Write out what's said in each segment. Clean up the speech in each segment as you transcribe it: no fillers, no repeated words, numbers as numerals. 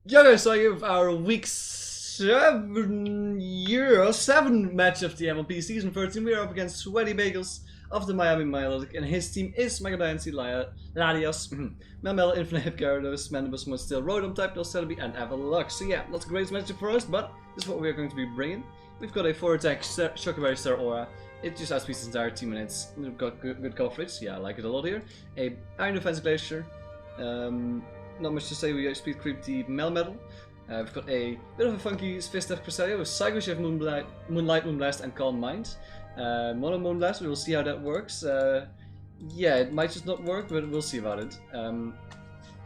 Yeah, guys, so I have our week 7 match of the MLP season 13. We are up against Sweaty Bagels of the Miami Milotic, and his team is Mega Dynasty, Ladios, Mamel, Infinite, Gyarados, Mandibus, Musteel, Rotom, Type, Celebi, and Avalux. So yeah, not the greatest matchup for us, but this is what we are going to be bringing. We've got a 4-attack Shockberry Star Aura. It just outspeeds his entire team, and we've got good coverage. Yeah, I like it a lot here. A Iron Defense Glacier. Not much to say, we speed creep the Melmetal. We've got a bit of a funky Swift Cresselia with Psycho Shift, Moonlight, Moonblast, and Calm Mind. Mono Moonblast, we will see how that works. Yeah, it might just not work, but we'll see about it.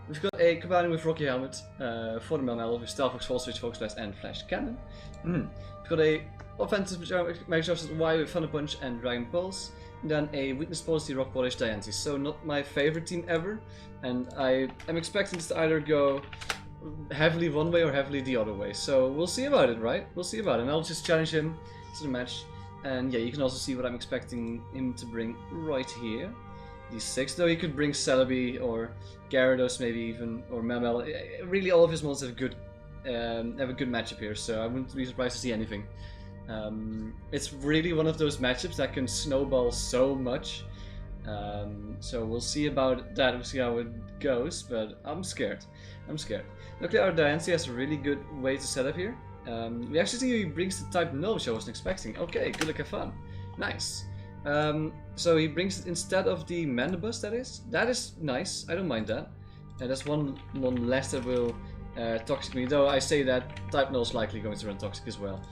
We've got a combining with Rocky Helmet for the Melmetal with Star Fox, Fall Switch, Focus Blast, and Flash Cannon. We've got a offensive Magic Y with Thunder Punch and Dragon Pulse. And then a Weakness Policy Rock Polish Diancie. So not my favorite team ever, and I am expecting this to either go heavily one way or heavily the other way. So we'll see about it, right? We'll see about it, and I'll just challenge him to the match. And yeah, you can also see what I'm expecting him to bring right here. These 6, though he could bring Celebi or Gyarados maybe even, or Mamel. Really all of his models have a good matchup here, so I wouldn't be surprised to see anything. It's really one of those matchups that can snowball so much. So we'll see about that, we'll see how it goes, but I'm scared. Luckily our Diancie has a really good way to set up here. We actually see he brings the type Null, which I wasn't expecting. Okay, good luck, have fun. Nice. So he brings it instead of the Mandibus, that is. That is nice, I don't mind that. And that's one less that will Toxic me, though I say that type Null is likely going to run Toxic as well.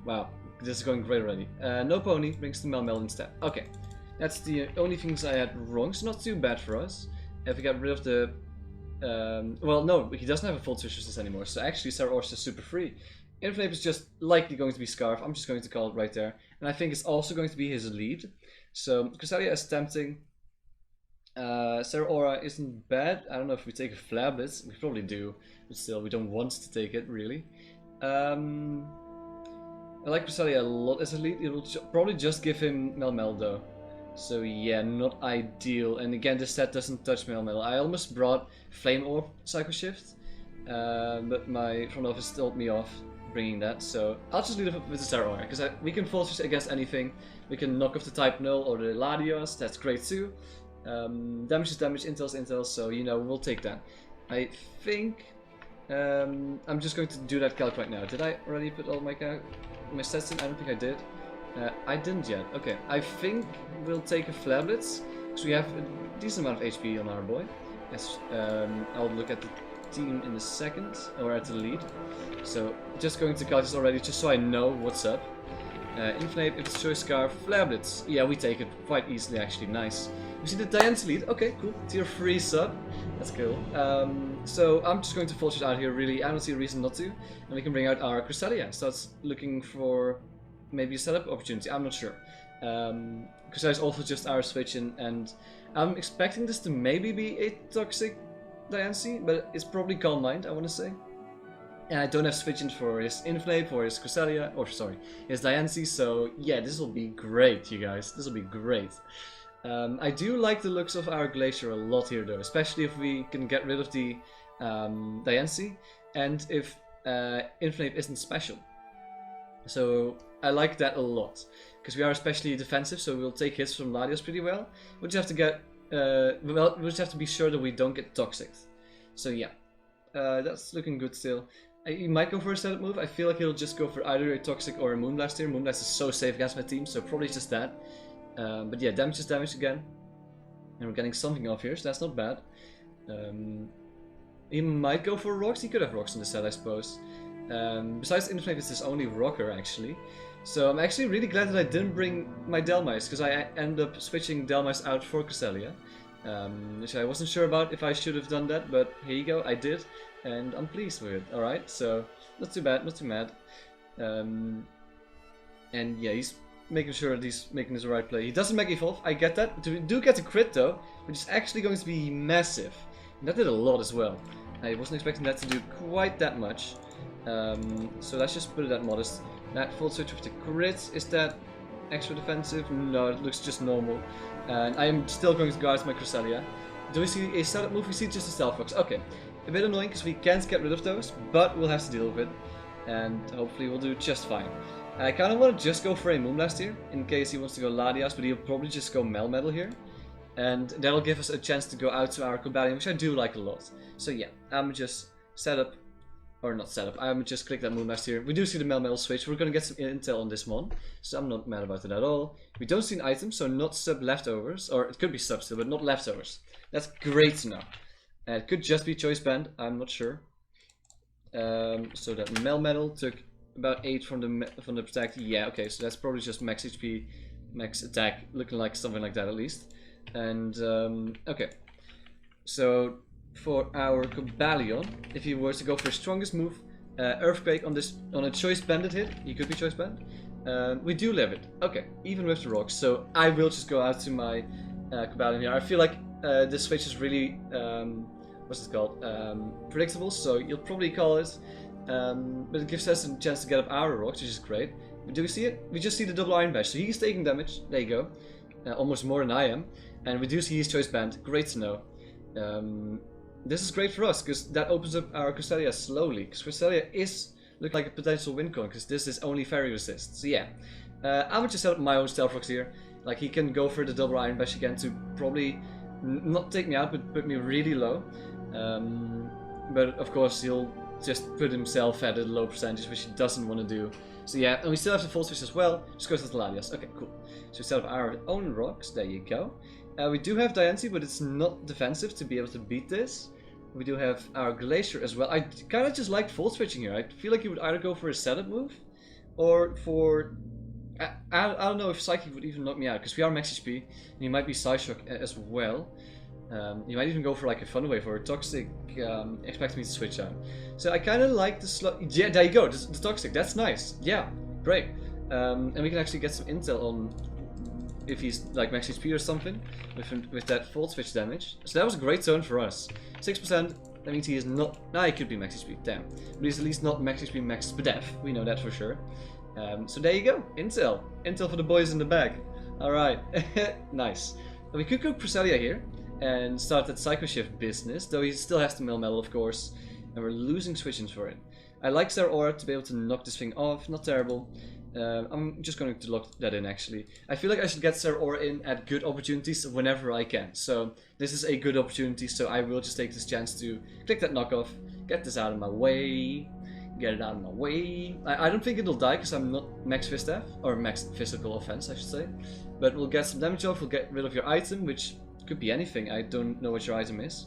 Wow, this is going great already. No Pony brings the Melmel instead. Okay, that's the only things I had wrong, so not too bad for us. If we got rid of the... well, no, he doesn't have a full Twitch anymore, so actually Sarah Orsa is super free. Inflame is just likely going to be Scarf, I'm just going to call it right there. And I think it's also going to be his lead. So, Cresselia is tempting. Sarah Aura isn't bad. I don't know if we take a Flablet, we probably do, but still, we don't want to take it, really. I like Cresselia a lot as a lead. It will probably just give him Melmel though. So yeah, not ideal. And again, this set doesn't touch Melmel. I almost brought Flame Orb Psycho Shift, but my front office told me off bringing that. So I'll just lead up with the Star Aura, because we can Fall Switch against anything. We can knock off the Type Null or the Ladios, that's great too. Damage is damage, intel is intel, so you know, we'll take that. I think... I'm just going to do that calc right now. Did I already put all my stats in? I don't think I did. I didn't yet. Okay, I think we'll take a Flablets, because we have a decent amount of HP on our boy. Yes, I'll look at the team in a second, or at the lead. So, just going to calc this already, just so I know what's up. Infinite, if it's Choice Scarf, Flablets. Yeah, we take it quite easily actually, nice. We see the Diancie lead, okay, cool. Tier 3 sub, that's cool. So I'm just going to Full Switch out here, really. I don't see a reason not to. And we can bring out our Cresselia. Starts looking for maybe a setup opportunity, I'm not sure. Cresselia is also just our switch in, and I'm expecting this to maybe be a Toxic Diancie, but it's probably Calm Mind, I want to say. And I don't have switch-ins for his Inflame, for his Cresselia, or sorry, his Diancie, so yeah, this will be great, you guys. This will be great. I do like the looks of our Glacier a lot here though, especially if we can get rid of the Diancie, and if Inflame isn't special. So I like that a lot, because we are especially defensive, so we'll take hits from Ladios pretty well. We'll just have to get, we'll just have to be sure that we don't get Toxic. So yeah, that's looking good still. He might go for a setup move. I feel like he'll just go for either a Toxic or a Moonblast here. Moonblast is so safe against my team, so probably just that. But yeah, damage is damage again. And we're getting something off here, so that's not bad. He might go for rocks. He could have rocks in the set, I suppose. Besides Inflame, it's his only rocker, actually. So I'm actually really glad that I didn't bring my Delmice, because I ended up switching Delmice out for Cresselia. Which I wasn't sure about if I should have done that, but here you go, I did. And I'm pleased with it, alright? So, not too bad, not too mad. And yeah, he's making sure that he's making his right play. He doesn't make evolve, I get that. We do get a crit though, which is actually going to be massive. And that did a lot as well. I wasn't expecting that to do quite that much. So let's just put it at modest. That full switch with the crit, is that extra defensive? No, it looks just normal. And I am still going to guard my Cresselia. Do we see a setup move? We see just a Stealth Fox. Okay. A bit annoying because we can't get rid of those, but we'll have to deal with it. And hopefully we'll do just fine. I kind of want to just go for a Moonblast here, in case he wants to go Latias, but he'll probably just go Melmetal here. And that'll give us a chance to go out to our Cobalion, which I do like a lot. So yeah, I'm just set up, or not set up, I'm just click that Moonblast here. We do see the Melmetal switch, we're going to get some intel on this one, so I'm not mad about it at all. We don't see an item, so not sub leftovers, or it could be sub still, but not leftovers. That's great to know. It could just be Choice Band, I'm not sure. So that Melmetal took about 8 from the protect. Yeah, okay, so that's probably just max HP, max attack, looking like something like that at least. And okay, so for our Cobalion, if he were to go for his strongest move, Earthquake on a Choice Banded hit, he could be Choice Band. We do live it. Okay, even with the rocks. So I will just go out to my Cobalion here. I feel like this switch is really what's it called? Predictable. So you'll probably call it. But it gives us a chance to get up our rocks, which is great. But do we see it? We just see the double Iron Bash. So he's taking damage. There you go. Almost more than I am. And we do see his Choice Band. Great to know. This is great for us, because that opens up our Cresselia slowly. Because Cresselia is looking like a potential win con, because this is only Fairy Resist. So yeah. I would just set up my own Stealth Rocks here. Like, he can go for the double Iron Bash again to probably not take me out, but put me really low. But of course, he'll just put himself at a low percentage, which he doesn't want to do. So yeah, and we still have the Full Switch as well. Just goes to the Latias. Okay, cool. So we set up our own rocks. There you go. We do have Diancie, but it's not defensive to be able to beat this. We do have our Glacier as well. I kind of just like Full Switching here. I feel like he would either go for a setup move, or for... I don't know if Psychic would even knock me out, because we are max HP, and he might be Psyshock as well. You might even go for like a Thunder Wave or a Toxic, expect me to switch out. So I kind of like the slot. Yeah, there you go, the Toxic, that's nice. Yeah, great. And we can actually get some intel on if he's like max HP or something with that Full Switch damage. So that was a great turn for us. 6%, that means he is not... Nah, he could be max HP, damn. But he's at least not max HP, max SPDEF, we know that for sure. So there you go, intel. Intel for the boys in the bag. Alright, nice. We could go Cresselia here and start that Psycho Shift business, though he still has the Melmetal, of course, and we're losing switch-ins for it. I like Zeraora Aura to be able to knock this thing off, not terrible. I'm just going to lock that in, actually. I feel like I should get Zeraora Aura in at good opportunities whenever I can, so this is a good opportunity, so I will just take this chance to click that knockoff, get this out of my way, get it out of my way. I don't think it'll die because I'm not max Fistef, or max physical offense, I should say, but we'll get some damage off, we'll get rid of your item, which could be anything. I don't know what your item is.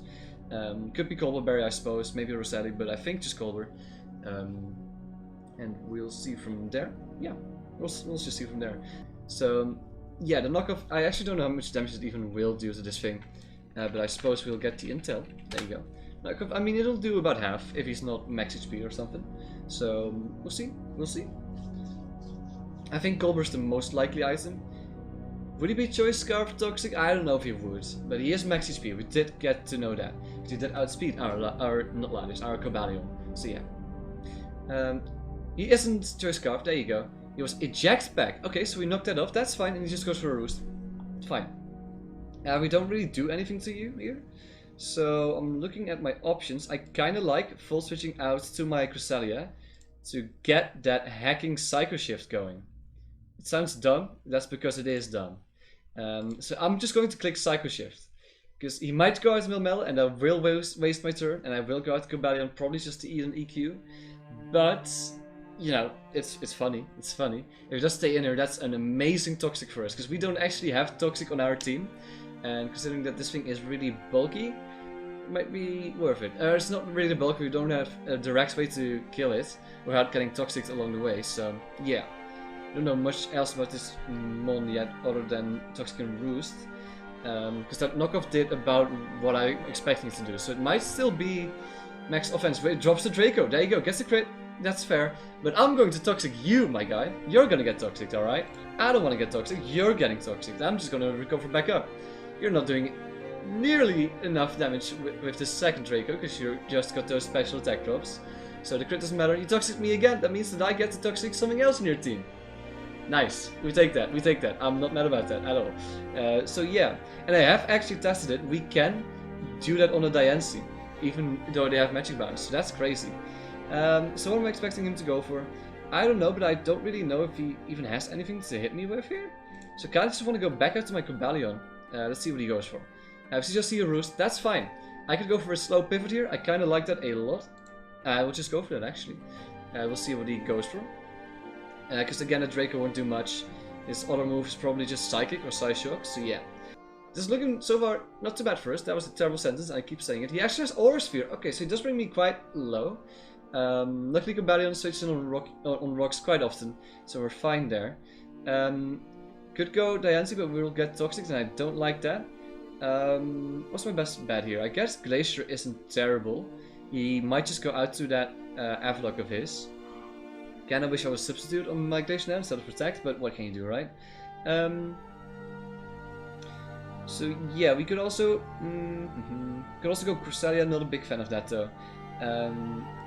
Could be Colberberry, I suppose, maybe Rossetti, but I think just Colbur. And we'll see from there. Yeah, we'll just see from there. So, yeah, the knockoff, I actually don't know how much damage it even will do to this thing, but I suppose we'll get the intel. There you go. Knockoff, I mean, it'll do about half if he's not max HP or something. So, we'll see. We'll see. I think Colbur's the most likely item. Would he be Choice Scarf Toxic? I don't know if he would, but he is max HP. We did get to know that. He did outspeed our not Latias, our Cobalion. So yeah. He isn't Choice Scarf, there you go. He was Eject back. Okay, so we knocked that off, that's fine, and he just goes for a Roost. Fine. We don't really do anything to you here. So I'm looking at my options. I kinda like full switching out to my Cresselia to get that hacking Psycho Shift going. It sounds dumb, that's because it is dumb. So I'm just going to click Psycho Shift, because he might go out Melmetal and I will waste my turn, and I will go out Cobalion probably just to eat an EQ. But, you know, it's funny, it's funny. If it does stay in here, that's an amazing Toxic for us, because we don't actually have Toxic on our team. And considering that this thing is really bulky, it might be worth it. It's not really bulky, we don't have a direct way to kill it without getting Toxic along the way, so yeah. I don't know much else about this mon yet, other than Toxic and Roost. Because that knockoff did about what I'm expecting it to do. So it might still be max offense. It drops the Draco. There you go. Gets the crit. That's fair. But I'm going to Toxic you, my guy. You're gonna get Toxic, alright? I don't want to get Toxic. You're getting Toxic. I'm just gonna recover back up. You're not doing nearly enough damage with the second Draco, because you just got those special attack drops. So the crit doesn't matter. You Toxic me again. That means that I get to Toxic something else in your team. Nice, we take that, we take that. I'm not mad about that at all. So yeah, and I have actually tested it. We can do that on a Diancie. even though they have magic bounce. So that's crazy. So what am I expecting him to go for? I don't know, but I don't really know if he even has anything to hit me with here. So I kind of just want to go back out to my Cobalion. Let's see what he goes for. If you just see a Roost, that's fine. I could go for a slow pivot here. I kind of like that a lot. I will just go for that actually. We'll see what he goes for. Because again, a Draco won't do much. His other move is probably just Psychic or Psy Shock. So yeah. This is looking so far not too bad for us. That was a terrible sentence. I keep saying it. He actually has Aura Sphere. Okay, so he does bring me quite low. Luckily, Cobalion switches on rocks quite often, so we're fine there. Could go Diancie, but we'll get Toxic, and I don't like that. What's my best bet here? I guess Glacier isn't terrible. He might just go out to that Avalok of his. Again, I wish I was Substitute on my Glacier now instead of Protect, but what can you do, right? So yeah, we could also go Cresselia. Not a big fan of that though.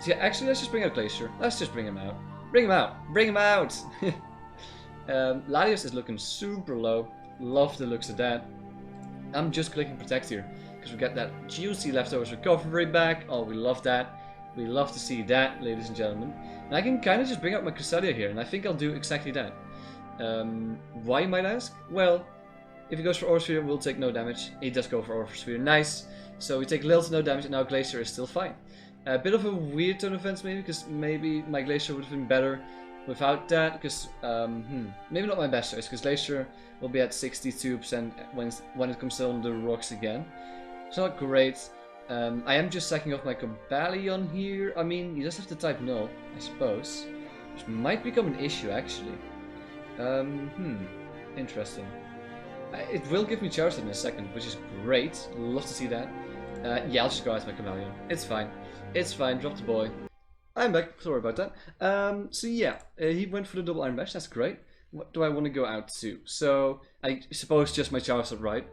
So yeah, actually, let's just bring out Glacier. Let's just bring him out. Bring him out. Bring him out. Latios is looking super low. Love the looks of that. I'm just clicking Protect here because we get that juicy leftovers recovery back. Oh, we love that. We love to see that, ladies and gentlemen. And I can kind of just bring out my Cresselia here, and I think I'll do exactly that. Why, you might ask? Well, if he goes for Aura Sphere, we'll take no damage. He does go for Aura Sphere, nice. So we take little to no damage, and now Glacier is still fine. A bit of a weird turn of events maybe, because maybe my Glacier would have been better without that, because, maybe not my best choice, because Glacier will be at 62% when it comes down the rocks again. It's not great. I am just sacking off my Cobalion here. I mean, you just have to type null, I suppose. Which might become an issue, actually. Interesting. It will give me Charizard in a second, which is great. Love to see that. Yeah, I'll just go out to my Cobalion. It's fine. It's fine. Drop the boy. I'm back. Sorry about that. So yeah, he went for the double Iron Bash. That's great. What do I want to go out to? So I suppose just my Charizard, right?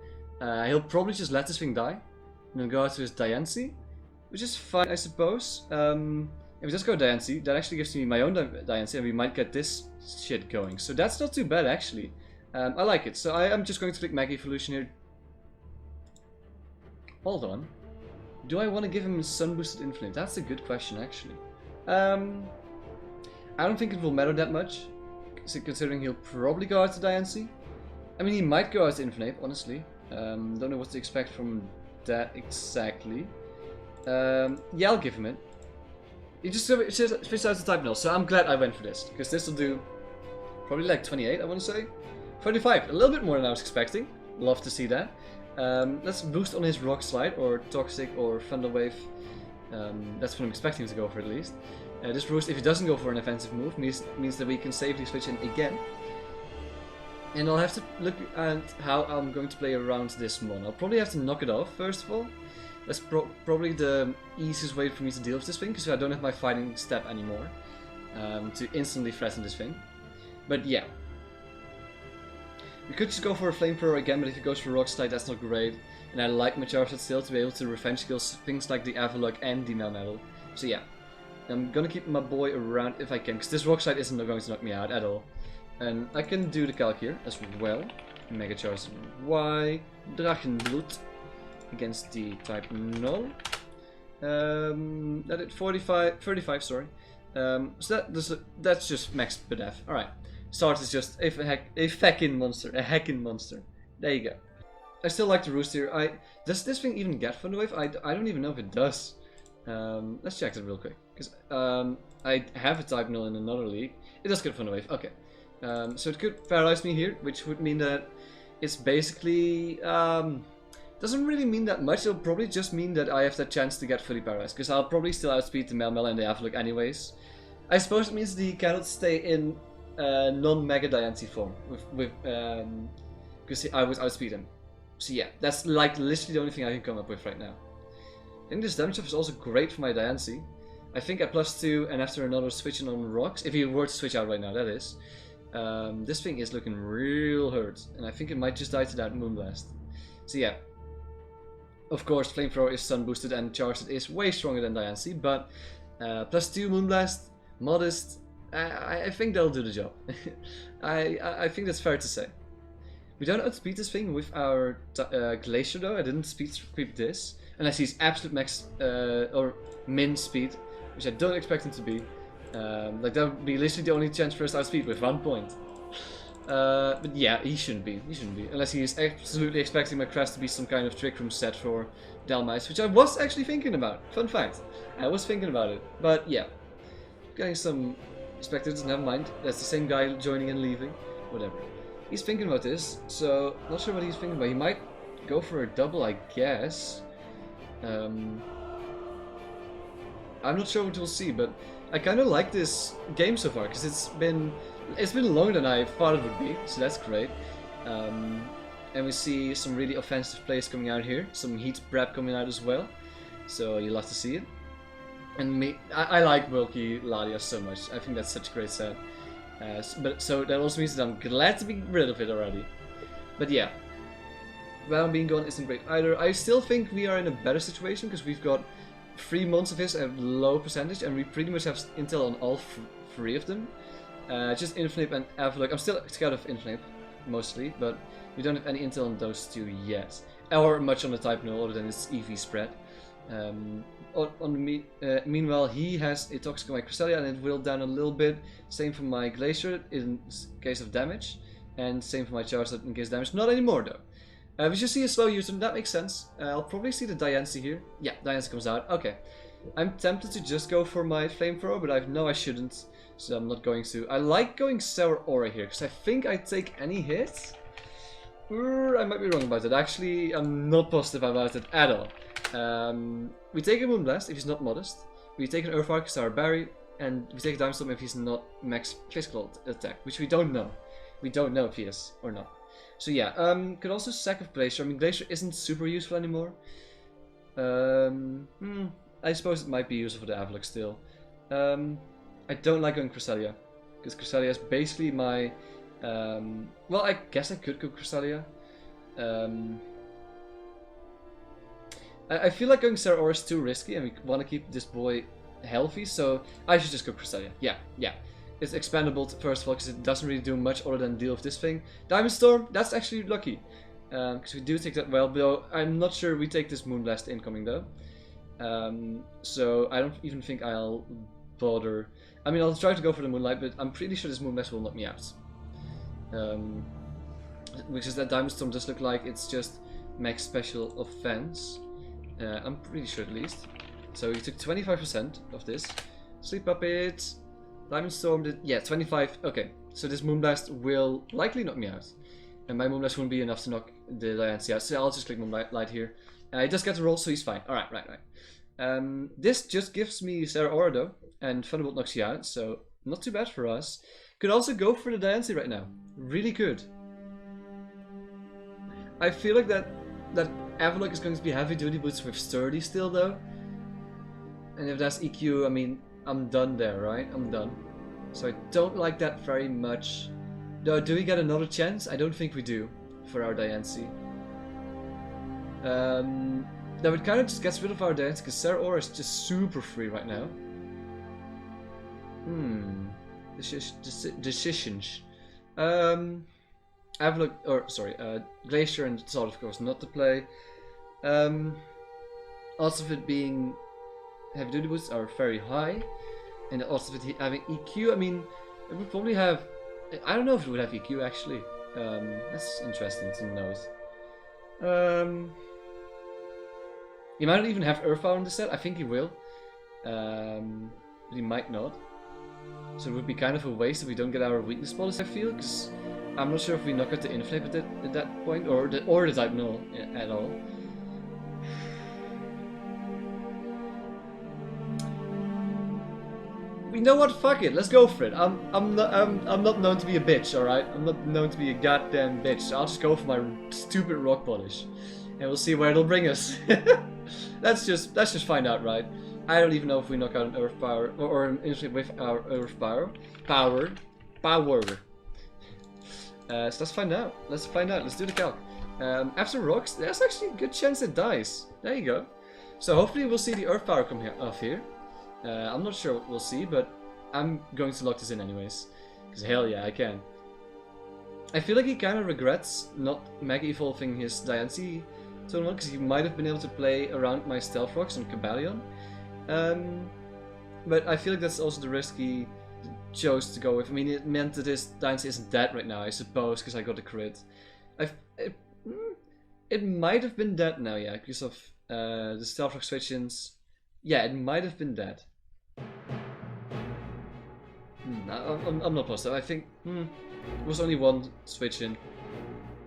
He'll probably just let this thing die, and then go out to his Diancie, which is fine, I suppose. If we just go Diancie, that actually gives me my own Diancie, and we might get this shit going. So that's not too bad, actually. I like it. So I am just going to click Mega Evolution here. Hold on. Do I want to give him Sun Boosted Infinite? That's a good question, actually. I don't think it will matter that much, considering he'll probably go out to Diancie. I mean, he might go out to Infinite, honestly. Don't know what to expect from that exactly. Yeah, I'll give him it. He just switched out to type null, so I'm glad I went for this, because this will do probably like 28, I want to say. 35, a little bit more than I was expecting. Love to see that. Let's boost on his Rock Slide, or Toxic, or Thunder Wave. That's what I'm expecting to go for at least. This boost, if he doesn't go for an offensive move, means that we can safely switch in again. And I'll have to look at how I'm going to play around this mon. I'll probably have to knock it off first of all. That's probably the easiest way for me to deal with this thing, because I don't have my fighting step anymore to instantly threaten this thing. But yeah. We could just go for a Flamethrower again, but if he goes for Rock Slide, that's not great. And I like my Charizard still to be able to revenge kill things like the Avalok and the Melmetal. So yeah, I'm gonna keep my boy around if I can, because this Rock Slide isn't going to knock me out at all. And I can do the calc here as well. Mega Charizard Y, Drachenblut against the type Null. That did 35, sorry. So that's just max Bedef. Alright. Start is just a heckin' monster. A heckin' monster. There you go. I still like the Roost here. Does this thing even get Thunder Wave? I don't even know if it does. Let's check that real quick. Because I have a type null in another league. It does get Thunder Wave. Okay. So it could paralyze me here, which would mean that it's basically... doesn't really mean that much. It'll probably just mean that I have that chance to get fully paralyzed. Because I'll probably still outspeed the Melmel and the Avalok anyways. I suppose it means that he cannot stay in non-Mega Diancie form. Because I would outspeed him. So yeah, that's like literally the only thing I can come up with right now. I think this damage up is also great for my Diancie. I think at +2 and after another switching on rocks, if he were to switch out right now, that is. This thing is looking real hurt, and I think it might just die to that Moonblast. So yeah. Of course, Flamethrower is Sun boosted and Charizard is way stronger than Diancie, but +2 Moonblast, modest, I think they'll do the job. I think that's fair to say. We don't outspeed this thing with our Glacier though. I didn't speed creep this. unless he's absolute max or min speed, which I don't expect him to be. Like that would be literally the only chance for us to outspeed with 1 point. But yeah, he shouldn't be. He shouldn't be. Unless he is absolutely expecting my crest to be some kind of trick room set for Dalmice, which I was actually thinking about. Fun fact. I was thinking about it. But yeah. Getting some spectators, never mind. That's the same guy joining and leaving. Whatever. He's thinking about this, so not sure what he's thinking about. He might go for a double, I guess. I'm not sure what we'll see, but I kind of like this game so far because it's been longer than I thought it would be, so that's great. And we see some really offensive plays coming out here, some heat prep coming out as well, so you'll have to see it. And I like Wilkie Ladia so much. I think that's such a great set. So that also means that I'm glad to be rid of it already. But yeah, Baron being gone isn't great either. I still think we are in a better situation because we've got 3 months of his at low percentage, and we pretty much have intel on all 3 of them. Just Inflame and Avlock. I'm still scared of Inflame, mostly, but we don't have any intel on those 2 yet. Or much on the type 0 other than its EV spread. Meanwhile, he has a Toxic on my Cresselia and it whittled down a little bit. Same for my Glacier in case of damage, and same for my Charizard in case of damage. Not anymore though. We should see a slow U-turn, that makes sense. I'll probably see the Diancie here. Yeah, Diancie comes out. Okay. I'm tempted to just go for my Flamethrower, but I know I shouldn't, so I'm not going to. I like going Sour Aura here, because I think I take any hit. I might be wrong about it. Actually, I'm not positive about it at all. We take a Moonblast if he's not modest. We take an Earthquake because our Barry, and we take a Diamond Storm if he's not max physical attack, which we don't know. We don't know if he is or not. So yeah, could also sack of Glacier. I mean, Glacier isn't super useful anymore. I suppose it might be useful for the Avlock still. I don't like going Cresselia, because Cresselia is basically my... well, I guess I could go Cresselia. I feel like going Sarah Aura is too risky, and we want to keep this boy healthy, so I should just go Cresselia. Yeah. It's expandable first of all, because it doesn't really do much other than deal with this thing. Diamond Storm, that's actually lucky, because we do take that well, though I'm not sure we take this Moonblast incoming though. So I don't even think I'll bother. I mean, I'll try to go for the Moonlight, but I'm pretty sure this Moonblast will knock me out. Which is that Diamond Storm does look like it's just max special offense. I'm pretty sure at least. So you took 25% of this. Sleep Puppet, Diamond Storm did, yeah, 25. Okay, so this Moonblast will likely knock me out. And my Moonblast won't be enough to knock the Diancie out, so I'll just click Moonlight here. He does get the roll, so he's fine. Alright, right. This just gives me Sarah Aura though, and Thunderbolt knocks you out, so not too bad for us. Could also go for the Diancie right now. Really good. I feel like that Avalock is going to be heavy duty boots with sturdy still though. And if that's EQ, I mean, I'm done there, right? I'm done. So I don't like that very much. Though, do we get another chance? I don't think we do for our Diancie. That would kind of just get rid of our Diancie because Sarah Aura is just super free right now. Decisions. Avalock, or sorry, Glacier and Salt of course not to play. Also of it being heavy duty boots are very high, and also of it having EQ. I mean, it would probably have. I don't know if it would have EQ actually. That's interesting to note. He might not even have Earthbound in the set. I think he will, but he might not. So it would be kind of a waste if we don't get our weakness bonus. I feel, because I'm not sure if we knock out the Inflame at that point, or the type 0 at all. You know what? Fuck it. Let's go for it. I'm not known to be a bitch. All right. I'm not known to be a goddamn bitch. So I'll just go for my stupid rock polish, and we'll see where it'll bring us. Let's just find out, right? I don't even know if we knock out an Earth Power or an Inflame with our Earth Power. So let's find out. Let's do the calc. After rocks, there's actually a good chance it dies. There you go. So hopefully we'll see the Earth Power come off here. I'm not sure what we'll see, but I'm going to lock this in anyways. Because hell yeah, I can. I feel like he kind of regrets not Mega Evolving his Diancie turn 1, because he might have been able to play around my Stealth Rocks on Cabalion. But I feel like that's also the risk he chose to go with. I mean, it meant that his Dynasty isn't dead right now, I suppose, because I got a crit. It might have been dead now, yeah, because of the Stealth Rock switch-ins. Yeah, it might have been dead. I'm not positive. I think it was only one switch in.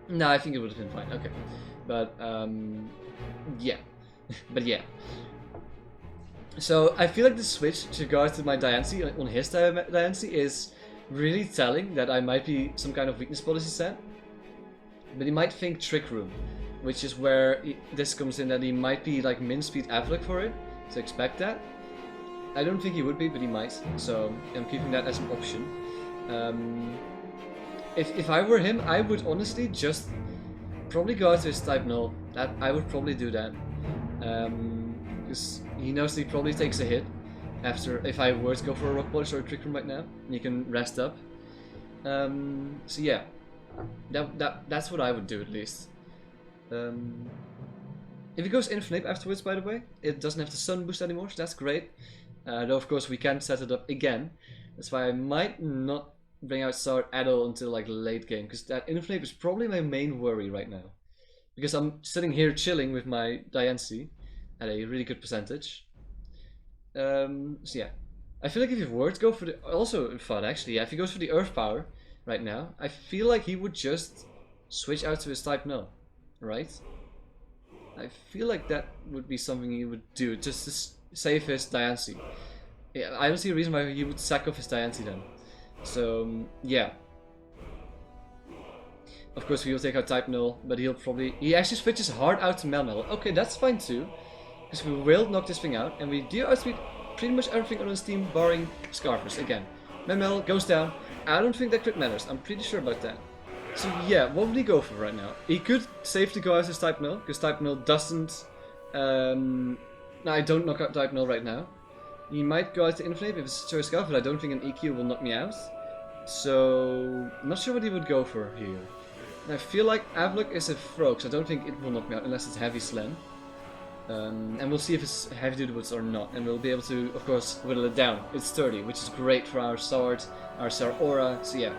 No, I think it would have been fine. Okay, but yeah, but yeah. So I feel like the switch to go to my Diancie on his Diancie is really telling that I might be some kind of weakness policy set. But he might think Trick Room, which is where this comes in, that he might be like min speed Avlik for it. So expect that. I don't think he would be, but he might. So I'm keeping that as an option. If I were him, I would honestly just probably go out to his type null. That I would probably do that. Because he knows that he probably takes a hit after, if I were to go for a Rock Polish or a Trick Room right now, and he can rest up. So yeah, that's what I would do at least. If he goes Infinite afterwards, by the way, it doesn't have the Sun boost anymore, so that's great. Though of course we can set it up again. That's why I might not bring out Sour at all until like late game, because that Infinite is probably my main worry right now. Because I'm sitting here chilling with my Diancie at a really good percentage. So yeah, I feel like if he were to go for the, also fun actually, yeah, if he goes for the Earth Power right now, I feel like he would just switch out to his type null, right? I feel like that would be something he would do just to save his Diancie. Yeah, I don't see a reason why he would sack off his Diancie then. So yeah. Of course, he will take out type null, but he actually switches hard out to Melmel. Okay, that's fine too, because we will knock this thing out, and we do outspeed pretty much everything on his team, barring Scarfers. Again, Melmel goes down. I don't think that crit matters. I'm pretty sure about that. So yeah, what would he go for right now? He could safely go out his type null, because type null doesn't. No, I don't knock out type null right now. He might go out to Infinite if it's Choice Scarf, but I don't think an EQ will knock me out. So I'm not sure what he would go for here. I feel like Avlik is a throw, so I don't think it will knock me out unless it's heavy slam. And we'll see if it's heavy duty boots or not, and we'll be able to, of course, whittle it down. It's 30, which is great for our sword, our Sour Aura. So yeah,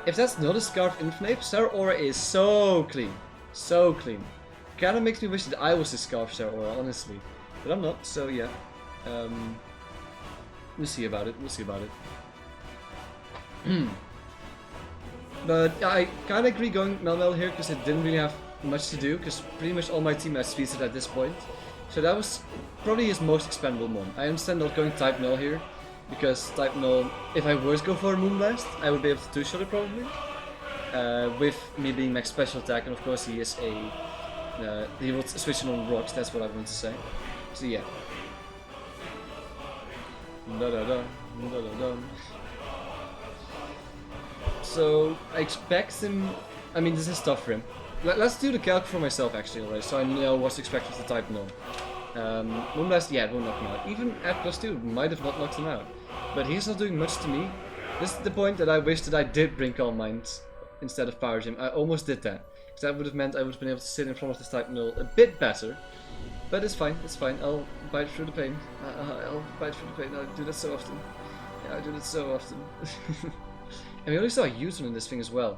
if that's not a Scarf Infinite, Sour Aura is so clean, so clean. Kinda makes me wish that I was the Scarf Sour Aura, honestly, but I'm not. So yeah, we'll see about it. We'll see about it. But I kind of agree going Melmel here, because it didn't really have much to do, because pretty much all my team has speed at this point. So that was probably his most expendable one. I understand not going type null here, because type null, if I were to go for a Moonblast, I would be able to two-shot it probably. With me being max special attack, and of course he is a... he will switch it on rocks, that's what I want to say. So yeah. So I expect him. I mean, this is tough for him. Let's do the calc for myself actually already, so I know what to expect with the type null. Moonblast, yeah, it won't knock him out. Even at +2 might have not knocked him out, but he's not doing much to me. This is the point that I wish that I did bring Calm Mind instead of Power Gym. I almost did that, because that would have meant I would have been able to sit in front of this type null a bit better. But it's fine, it's fine. I'll bite through the pain. I'll bite through the pain. I do that so often. Yeah, I do that so often. And we only saw a U-turn in this thing as well.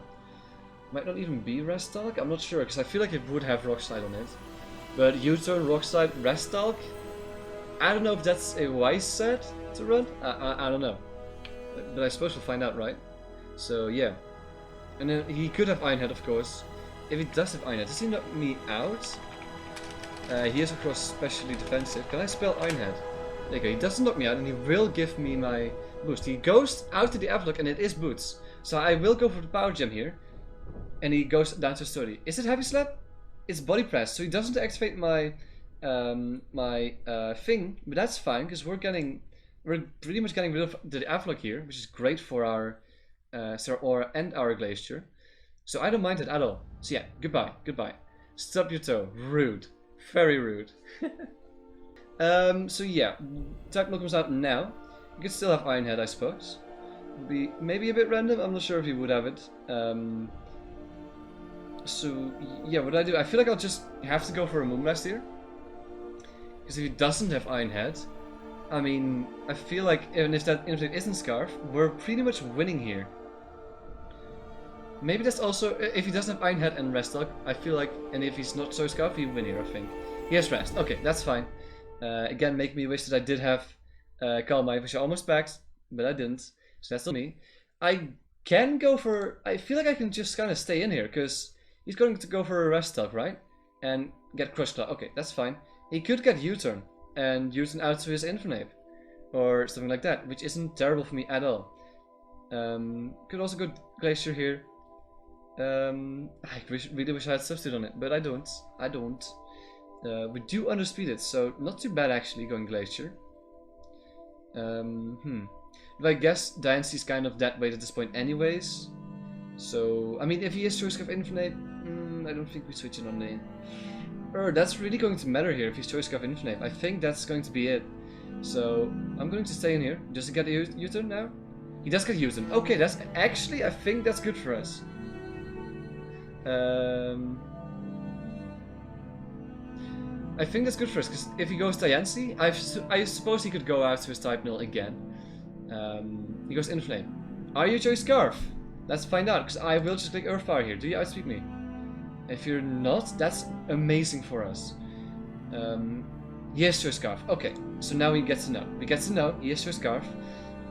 Might not even be Rest Talk? I'm not sure, because I feel like it would have Rock Slide on it. But U-turn, Rock Slide, Rest Talk? I don't know if that's a wise set to run. I don't know. But I suppose we'll find out, right? So yeah. And then he could have Iron Head, of course. If he does have Iron Head, does he knock me out? He is, of course, specially defensive. Can I spell Iron Head? There you go. He doesn't knock me out, and he will give me my boost. He goes out to the Avlik, and it is boots. So I will go for the Power Gem here. And he goes down to 30. Is it Heavy Slap? It's Body Press, so he doesn't activate my thing, but that's fine, because we're pretty much getting rid of the Avlik here, which is great for our Sour Aura and our Glacier. So I don't mind it at all. So yeah, goodbye, goodbye. Stub your toe. Rude. Very rude. So yeah, Type Null comes out now. You could still have Iron Head, I suppose. Would be maybe a bit random. I'm not sure if he would have it. So, yeah, what do I do? I feel like I'll just have to go for a Moonblast here. Because if he doesn't have Iron Head, I mean, I feel like even if that Inflict isn't Scarf, we're pretty much winning here. Maybe that's also, if he doesn't have Iron Head and Rest Dog, I feel like, and if he's not so Scarf, he win here, I think. He has Rest, okay, that's fine. Again, make me wish that I did have Calm Mind, which I almost backed, but I didn't, so that's on me. I can go for, I feel like I can just kind of stay in here, because he's going to go for a Rest Dog, right? And get Crush Claw, okay, that's fine. He could get U-Turn, and U-Turn out to his Infernape, or something like that, which isn't terrible for me at all. Could also go Glacier here. I really wish I had Substitute on it, but I don't. We do underspeed it, so not too bad actually going Glacier. But I guess Diancy's kind of dead weight at this point anyways. So, I mean, if he is Choice Scarf Infinite, I don't think we switch it on the... that's really going to matter here if he's Choice Scarf Infinite. I think that's going to be it. So, I'm going to stay in here just to get a U-turn now. He does get U-turn. Okay, that's actually, I think that's good for us. I think that's good for us, because if he goes Diancie, I suppose he could go out to his type nil again. He goes Inflame. Are you Choice Scarf? Let's find out, because I will just click Earthfire here. Do you outspeed me? If you're not, that's amazing for us. He is Choice Scarf. Okay, so now we get to know. We get to know he is Choice Scarf.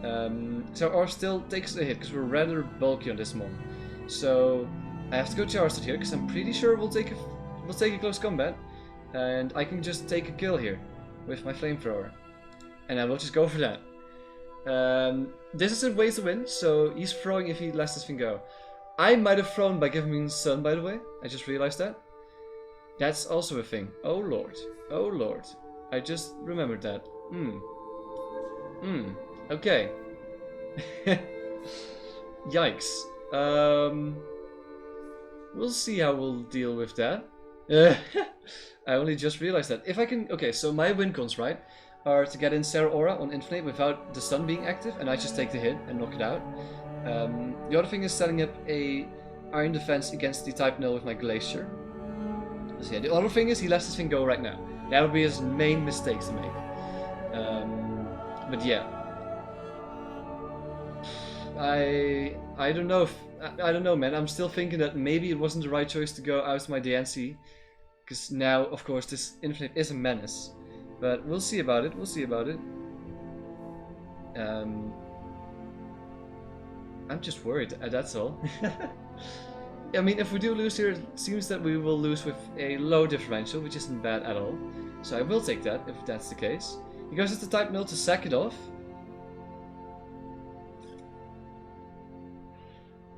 So our still takes a hit, because we're rather bulky on this one. So I have to go Charizard here, because I'm pretty sure we'll take a close combat. And I can just take a kill here with my Flamethrower. And I will just go for that. This is a way to win, so he's throwing if he lets this thing go. I might have thrown by giving me Sun, by the way. I just realized that. That's also a thing. Oh lord. Oh lord. I just remembered that. Okay. Yikes. We'll see how we'll deal with that. I only just realized that. If I can... Okay, so my win cons, right, are to get in Sarah Aura on Infinite without the stun being active, and I just take the hit and knock it out. The other thing is setting up a Iron Defense against the Type Null with my Glacier. So yeah, the other thing is he lets this thing go right now. That would be his main mistake to make. But yeah. I don't know if... I don't know, man. I'm still thinking that maybe it wasn't the right choice to go out to my DNC. Because now, of course, this Infinite is a menace. But we'll see about it. We'll see about it. I'm just worried. That's all. I mean, if we do lose here, it seems that we will lose with a low differential, which isn't bad at all. So I will take that, if that's the case. He goes to Type Null to sack it off.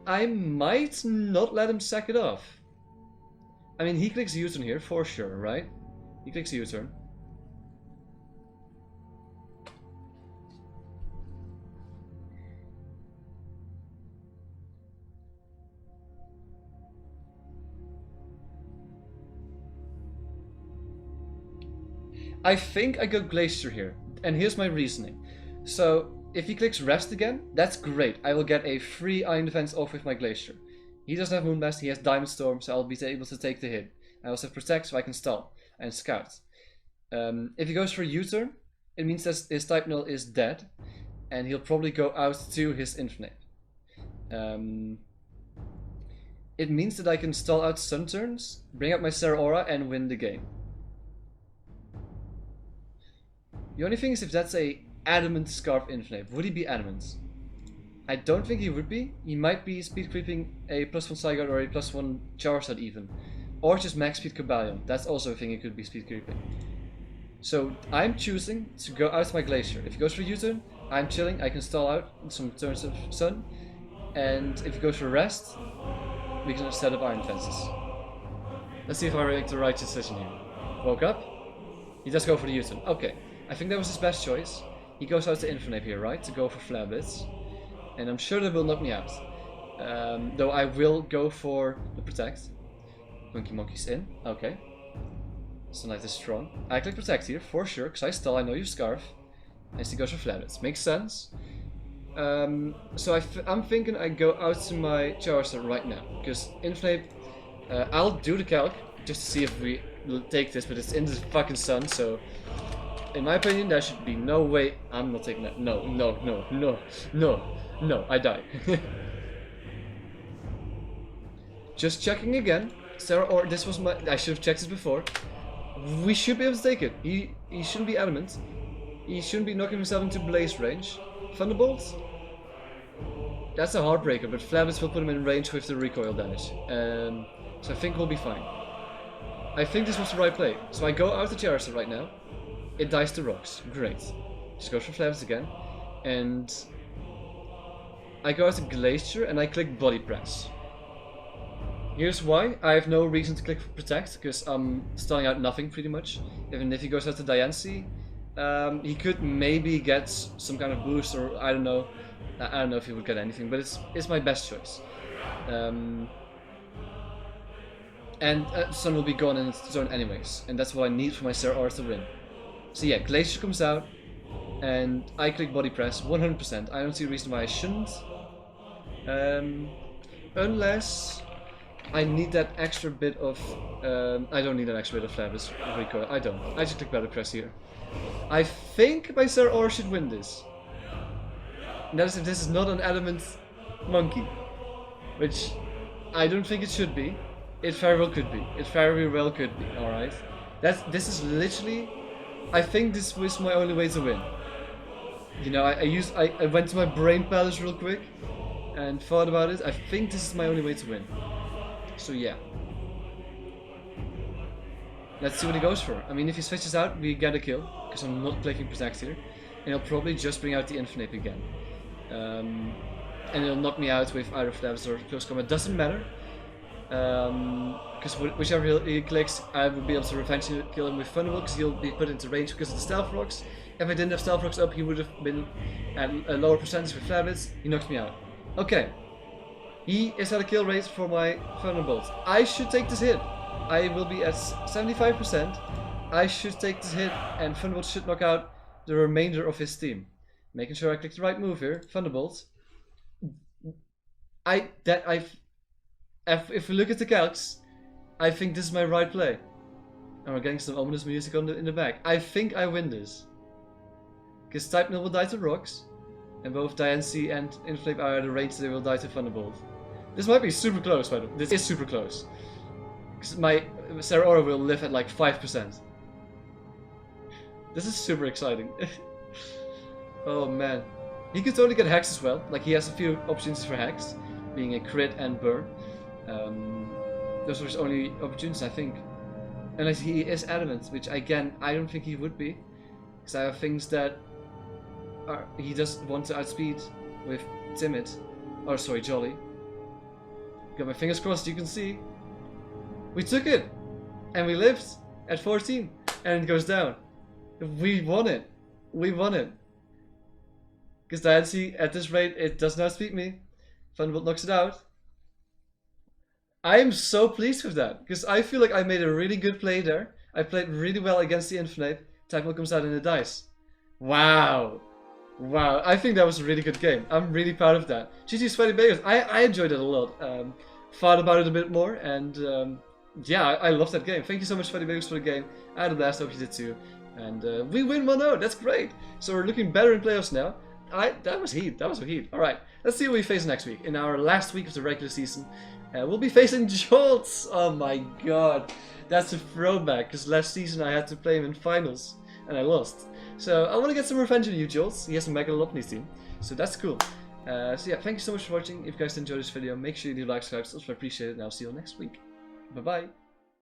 I might not let him sack it off. I mean, he clicks U-turn here, for sure, right? He clicks U-turn. I think I go Glacier here, and here's my reasoning. So, if he clicks Rest again, that's great. I will get a free Iron Defense off with my Glacier. He doesn't have Moonblast, he has Diamond Storm, so I'll be able to take the hit. I also have Protect, so I can stall and Scout. If he goes for U-turn, it means that his Type Null is dead, and he'll probably go out to his Infinite. It means that I can stall out Sun turns, bring up my Sarah Aura, and win the game. The only thing is if that's a Adamant Scarf Infinite. Would he be Adamant? I don't think he would be. He might be speed creeping a +1 Zygarde or a +1 Charizard even. Or just max speed Cobalion. That's also a thing he could be speed creeping. So I'm choosing to go out to my Glacier. If he goes for U-turn, I'm chilling. I can stall out some turns of Sun. And if he goes for Rest, we can set up Iron Fences. Let's see if I make the right decision here. Woke up. He does go for the U-turn. Okay. I think that was his best choice. He goes out to Infinite here, right? To go for Flare Blitz. And I'm sure that will knock me out. Though I will go for the Protect. Monkey Monkey's in. Okay. Sunlight is strong. I click Protect here, for sure, because I stall, I know you Scarf. And he goes for Flare Blitz. Makes sense. So I'm thinking I go out to my Charizard right now. Because Infinite I'll do the calc just to see if we take this, but it's in the fucking sun, so in my opinion there should be no way I'm not taking that. No, no, no, no, no, no, I die. Just checking again. Sarah, or this was my. I should have checked this before. We should be able to take it. He shouldn't be adamant. He shouldn't be knocking himself into blaze range. Thunderbolt? That's a heartbreaker, but Flabbits will put him in range with the recoil damage. So I think we'll be fine. I think this was the right play. So I go out to Charizard right now. It dies to rocks. Great. Just goes for Flabbits again. And I go out to Glacier and I click Body Press. Here's why. I have no reason to click Protect, because I'm stunning out nothing pretty much. Even if he goes out to Diancie, he could maybe get some kind of boost, or I don't know. I don't know if he would get anything, but it's my best choice. And Sun will be gone in its zone anyways, and that's what I need for my Sarah R to win. So yeah, Glacier comes out, and I click Body Press 100%. I don't see a reason why I shouldn't. Unless I need that extra bit of... I don't need an extra bit of Flabbits recoil. I don't. I just click Body Press here. I think my Sarah R should win this. And that is if this is not an adamant monkey. Which I don't think it should be. It very well could be. It very well could be, alright? This is literally... I think this was my only way to win. You know, I went to my brain palace real quick and thought about it. I think this is my only way to win. So yeah. Let's see what he goes for. I mean, if he switches out, we get a kill, because I'm not clicking Protect here. And he'll probably just bring out the Infinite again. And he'll knock me out with either Flabbits or Close Combat. Doesn't matter. Because whichever he clicks, I will be able to revenge kill him with Thunderbolt, because he'll be put into range because of the Stealth Rocks. If I didn't have Stealth Rocks up, he would have been at a lower percentage with Flabbits. He knocks me out. Okay. He is at a kill rate for my Thunderbolt. I should take this hit. I will be at 75%. I should take this hit, and Thunderbolt should knock out the remainder of his team. Making sure I click the right move here. Thunderbolt. If we look at the calcs, I think this is my right play. And we're getting some ominous music in the back. I think I win this. Because Type Nil will die to rocks. And both Diancie and Inflame are at a range they will die to Thunderbolt. This might be super close, by the way. This is super close. Because my Sarah Aura will live at like 5%. This is super exciting. Oh man. He could totally get Hex as well. Like, he has a few opportunities for Hex. Being a crit and burn. Those are his only opportunities, I think. Unless he is adamant, which again, I don't think he would be. Because I have things that he does want to outspeed with Timid. Or sorry, Jolly. Got my fingers crossed, you can see. We took it! And we lived at 14. And it goes down. We won it. We won it. Because Diancie, at this rate, it does not outspeed me. Thunderbolt knocks it out. I am so pleased with that, because I feel like I made a really good play there. I played really well against the Infinite. Tackle comes out in the dice. Wow. Wow, I think that was a really good game. I'm really proud of that. GG Sweaty Bagels. I enjoyed it a lot. Thought about it a bit more, and yeah, I love that game. Thank you so much, Sweaty Bagels, for the game. I had a blast, hope you did too. And we win 1-0, that's great. So we're looking better in playoffs now. That was heat, that was heat. Alright, let's see what we face next week. In our last week of the regular season, we'll be facing Jolts. Oh my god, that's a throwback, because last season I had to play him in finals, and I lost. So I want to get some revenge on you, Jolts. He has a Megalopony's team, so that's cool. So yeah, thank you so much for watching. If you guys enjoyed this video, make sure you do like, subscribe, I appreciate it, and I'll see you next week. Bye bye.